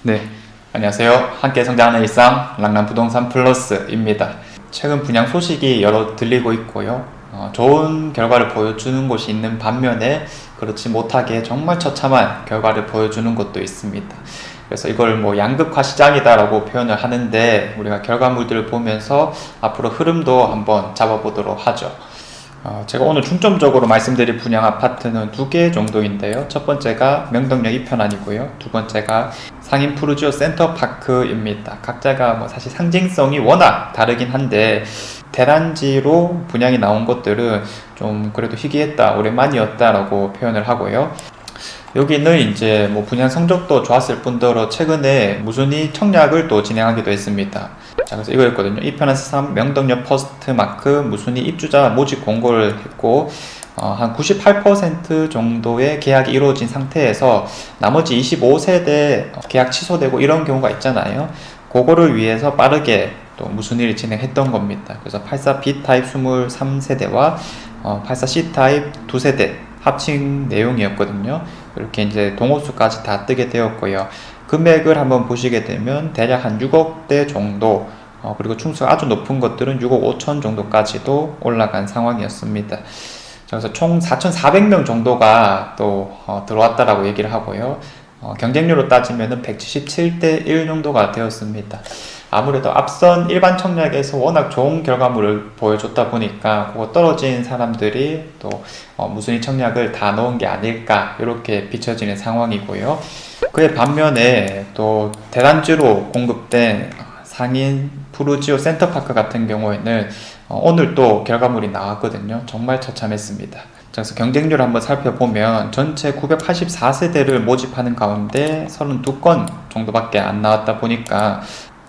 네, 안녕하세요. 함께 성장하는 일상 랑랑부동산 플러스입니다. 최근 분양 소식이 여러 들리고 있고요. 좋은 결과를 보여주는 곳이 있는 반면에 그렇지 못하게 정말 처참한 결과를 보여주는 곳도 있습니다. 그래서 이걸 뭐 양극화 시장이다라고 표현을 하는데 우리가 결과물들을 보면서 앞으로 흐름도 한번 잡아보도록 하죠. 제가 오늘 중점적으로 말씀드릴 분양 아파트는 두 개 정도인데요. 첫 번째가 명덕역 2편안이고요. 두 번째가 상인 푸르지오 센터파크입니다. 각자가 뭐 사실 상징성이 워낙 다르긴 한데 대단지로 분양이 나온 것들은 좀 그래도 희귀했다, 오랜만이었다라고 표현을 하고요. 여기는 이제 뭐 분양 성적도 좋았을 뿐더러 최근에 무순위 청약을 또 진행하기도 했습니다. 자, 그래서 이거였거든요. 2편안 3 명덕역 퍼스트마크 무순위 입주자 모집 공고를 했고 한 98% 정도의 계약이 이루어진 상태에서 나머지 25세대 계약 취소되고 이런 경우가 있잖아요. 그거를 위해서 빠르게 또 무순위를 진행했던 겁니다. 그래서 84B타입 23세대와 84C타입 2세대 합친 내용이었거든요. 이렇게 이제 동호수까지 다 뜨게 되었고요. 금액을 한번 보시게 되면 대략 한 6억대 정도, 그리고 충수가 아주 높은 것들은 6억 5천 정도까지도 올라간 상황이었습니다. 그래서 총 4,400명 정도가 또 들어왔다라고 얘기를 하고요. 경쟁률로 따지면 177대 1 정도가 되었습니다. 아무래도 앞선 일반 청약에서 워낙 좋은 결과물을 보여줬다 보니까 그거 떨어진 사람들이 또 무순위 청약을 다 넣은 게 아닐까 이렇게 비춰지는 상황이고요. 그에 반면에 또 대단지로 공급된 상인 푸르지오 센터파크 같은 경우에는 오늘 또 결과물이 나왔거든요. 정말 처참했습니다. 그래서 경쟁률 한번 살펴보면 전체 984세대를 모집하는 가운데 32건 정도밖에 안 나왔다 보니까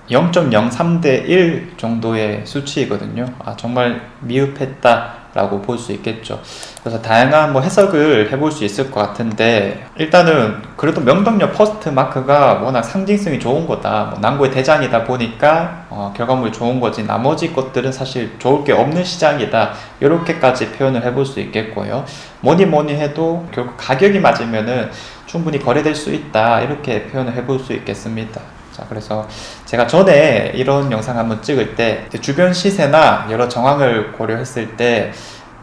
0.03대 1 정도의 수치이거든요. 정말 미흡했다라고 볼 수 있겠죠. 그래서 다양한 뭐 해석을 해볼 수 있을 것 같은데 일단은 그래도 명덕역 퍼스트 마크가 워낙 상징성이 좋은 거다. 뭐 남구의 대장이다 보니까 결과물이 좋은 거지 나머지 것들은 사실 좋을 게 없는 시장이다. 이렇게까지 표현을 해볼 수 있겠고요. 뭐니 해도 결국 가격이 맞으면은 충분히 거래될 수 있다. 이렇게 표현을 해볼 수 있겠습니다. 자, 그래서 제가 전에 이런 영상 한번 찍을 때 주변 시세나 여러 정황을 고려했을 때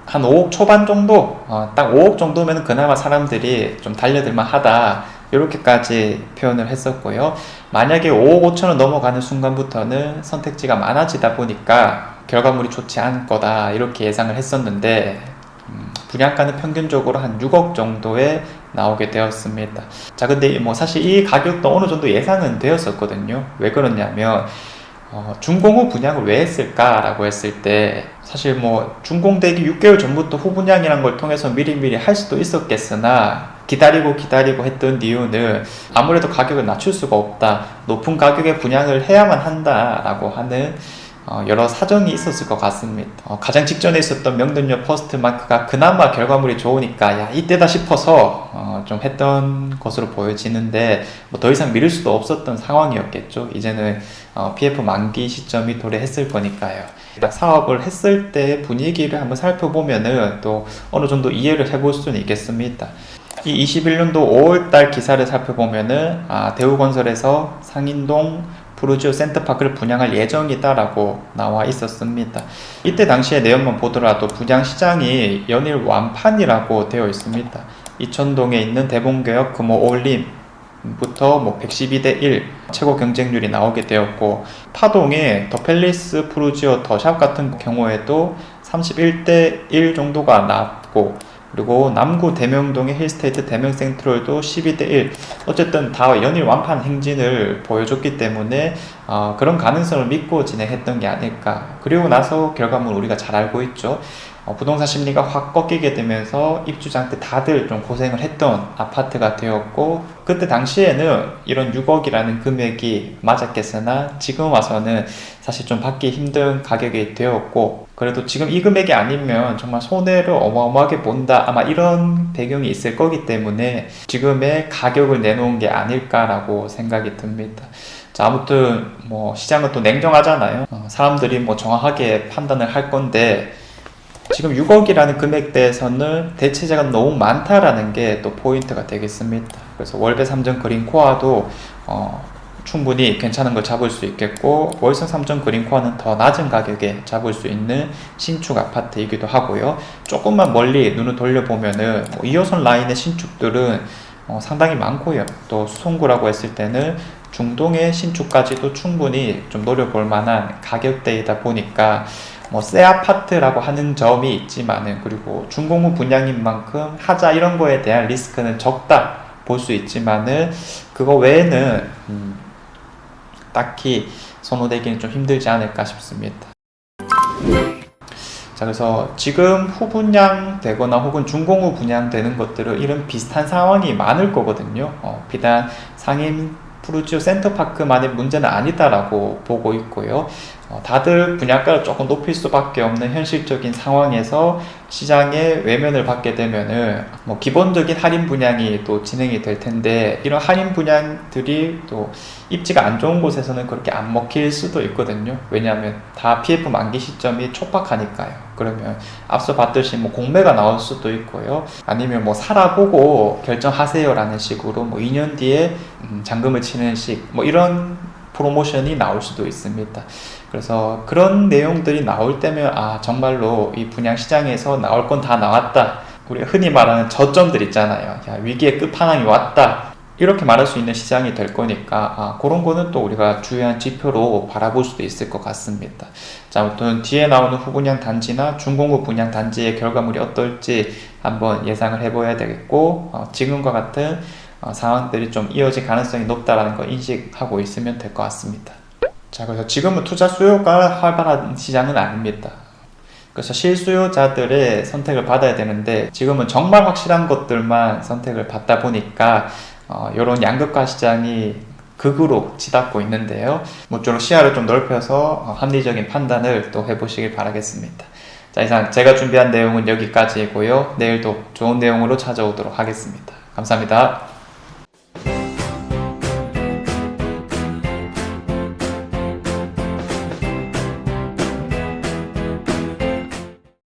한 5억 초반 정도, 딱 5억 정도면 그나마 사람들이 좀 달려들만 하다 이렇게까지 표현을 했었고요. 만약에 5억 5천을 넘어가는 순간부터는 선택지가 많아지다 보니까 결과물이 좋지 않을 거다 이렇게 예상을 했었는데 분양가는 평균적으로 한 6억 정도에 나오게 되었습니다. 자, 근데 뭐 사실 이 가격도 어느 정도 예상은 되었었거든요. 왜 그러냐면 준공 후 분양을 왜 했을까라고 했을 때 사실 뭐 준공되기 6개월 전부터 후분양이라는 걸 통해서 미리미리 할 수도 있었겠으나 기다리고 했던 이유는 아무래도 가격을 낮출 수가 없다. 높은 가격에 분양을 해야만 한다라고 하는 여러 사정이 있었을 것 같습니다. 가장 직전에 있었던 명덕역 퍼스트마크가 그나마 결과물이 좋으니까 야 이때다 싶어서 좀 했던 것으로 보여지는데 뭐 더 이상 미룰 수도 없었던 상황이었겠죠. 이제는 PF 만기 시점이 도래했을 거니까요. 사업을 했을 때 분위기를 한번 살펴보면은 또 어느 정도 이해를 해볼 수는 있겠습니다. 이 21년도 5월달 기사를 살펴보면은 대우건설에서 상인동 푸르지오 센터파크를 분양할 예정이다라고 나와 있었습니다. 이때 당시의 내용만 보더라도 분양 시장이 연일 완판이라고 되어 있습니다. 이천동에 있는 대봉교역 금호 올림부터 뭐 112대 1 최고 경쟁률이 나오게 되었고 파동의 더 팰리스 푸르지오 더샵 같은 경우에도 31대 1 정도가 났고 그리고 남구 대명동의 힐스테이트 대명센트럴도 12대 1 어쨌든 다 연일 완판 행진을 보여줬기 때문에 그런 가능성을 믿고 진행했던 게 아닐까. 그리고 나서 결과물 우리가 잘 알고 있죠. 부동산 심리가 확 꺾이게 되면서 입주자한테 다들 좀 고생을 했던 아파트가 되었고 그때 당시에는 이런 6억이라는 금액이 맞았겠으나 지금 와서는 사실 좀 받기 힘든 가격이 되었고 그래도 지금 이 금액이 아니면 정말 손해를 어마어마하게 본다 아마 이런 배경이 있을 거기 때문에 지금의 가격을 내놓은 게 아닐까라고 생각이 듭니다. 자, 아무튼 뭐 시장은 또 냉정하잖아요. 사람들이 뭐 정확하게 판단을 할 건데 지금 6억이라는 금액대에서는 대체자가 너무 많다라는 게 또 포인트가 되겠습니다. 그래서 월배 3점 그린 코아도 충분히 괜찮은 걸 잡을 수 있겠고, 월성 3점 그린코어는 더 낮은 가격에 잡을 수 있는 신축 아파트이기도 하고요. 조금만 멀리 눈을 돌려보면은 2호선 라인의 신축들은 상당히 많고요. 또 수성구라고 했을 때는 중동의 신축까지도 충분히 좀 노려볼 만한 가격대이다 보니까 새 아파트라고 하는 점이 있지만은, 그리고 준공후 분양인 만큼 하자 이런 거에 대한 리스크는 적다 볼 수 있지만은, 그거 외에는 딱히 선호되기는 좀 힘들지 않을까 싶습니다. 자, 그래서 지금 후분양 되거나 혹은 준공후 분양되는 것들은 이런 비슷한 상황이 많을 거거든요. 비단 상임 푸르지오 센터파크만의 문제는 아니다라고 보고 있고요. 다들 분양가를 조금 높일 수밖에 없는 현실적인 상황에서 시장의 외면을 받게 되면은 기본적인 할인 분양이 또 진행이 될 텐데, 이런 할인 분양들이 또 입지가 안 좋은 곳에서는 그렇게 안 먹힐 수도 있거든요. 왜냐하면 다 PF 만기 시점이 촉박하니까요. 그러면 앞서 봤듯이 공매가 나올 수도 있고요. 아니면 살아보고 결정하세요라는 식으로 2년 뒤에 잔금을 치는 식 이런 프로모션이 나올 수도 있습니다. 그래서 그런 내용들이 나올 때면 정말로 이 분양시장에서 나올 건 다 나왔다, 우리가 흔히 말하는 저점들 있잖아요. 위기의 끝판왕이 왔다, 이렇게 말할 수 있는 시장이 될 거니까 그런 거는 또 우리가 중요한 지표로 바라볼 수도 있을 것 같습니다. 자, 아무튼 뒤에 나오는 후분양 단지나 준공후 분양 단지의 결과물이 어떨지 한번 예상을 해봐야 되겠고, 지금과 같은 상황들이 좀 이어질 가능성이 높다라는 거 인식하고 있으면 될 것 같습니다. 자, 그래서 지금은 투자 수요가 활발한 시장은 아닙니다. 그래서 실수요자들의 선택을 받아야 되는데, 지금은 정말 확실한 것들만 선택을 받다 보니까 이런 양극화 시장이 극으로 치닫고 있는데요. 모쪼록 시야를 좀 넓혀서 합리적인 판단을 또 해보시길 바라겠습니다. 자, 이상 제가 준비한 내용은 여기까지이고요. 내일도 좋은 내용으로 찾아오도록 하겠습니다. 감사합니다.